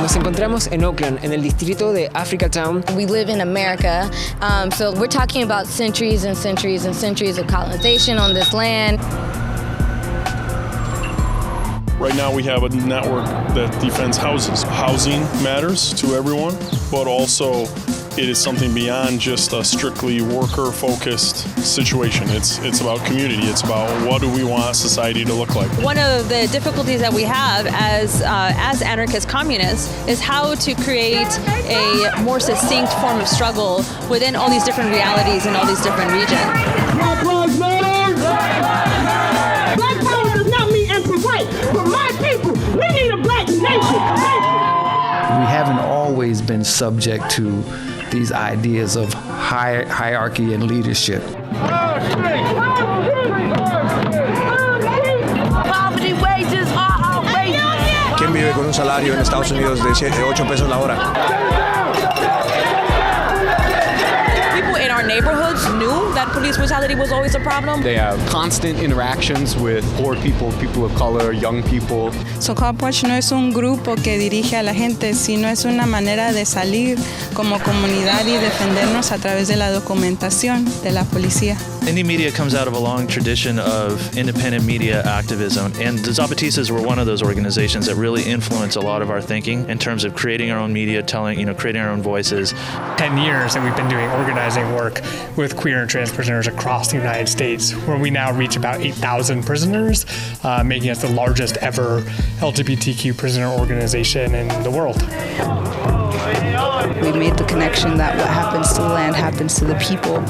Nos encontramos en Oakland, en el distrito de Africa Town. We live in America, so we're talking about centuries and centuries and centuries of colonization on this land. Right now we have a network that defends houses. Housing matters to everyone, but also it is something beyond just a strictly worker-focused situation. It's about community. It's about what do we want society to look like. One of the difficulties that we have as anarchist communists is how to create a more succinct form of struggle within all these different realities and all these different regions. Black lives matter! Black power does not mean anti-white. For my people, we need a black nation. We haven't always been subject to these ideas of hierarchy and leadership. Poverty wages are outrageous. ¿Quién vive con un salario en Estados Unidos de 8 pesos la hora? People in our neighborhoods knew that police brutality was always a problem. They have constant interactions with poor people, people of color, young people. So Cop Watch no es un grupo que dirige a la gente, sino es una manera de salir como comunidad y defendernos a través de la documentación de la policía. Indie media comes out of a long tradition of independent media activism, and the Zapatistas were one of those organizations that really influenced a lot of our thinking in terms of creating our own media, creating our own voices. 10 years that we've been doing organizing work with queer and trans prisoners across the United States, where we now reach about 8,000 prisoners, making us the largest ever LGBTQ prisoner organization in the world. We made the connection that what happens to the land happens to the people.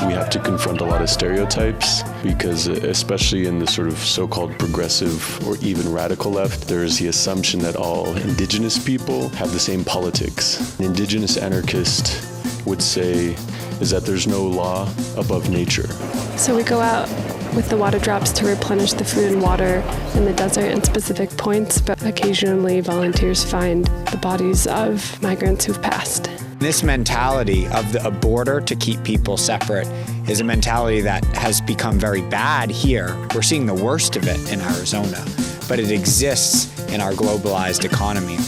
We have to confront a lot of stereotypes because especially in the sort of so-called progressive or even radical left, there's the assumption that all indigenous people have the same politics. An indigenous anarchist would say is that there's no law above nature. So we go out with the water drops to replenish the food and water in the desert at specific points, but occasionally volunteers find the bodies of migrants who've passed. This mentality of a border to keep people separate is a mentality that has become very bad here. We're seeing the worst of it in Arizona, but it exists in our globalized economy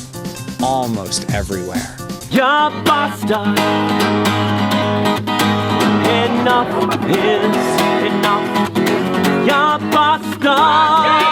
almost everywhere. Ya basta. Enough is enough. Ya basta.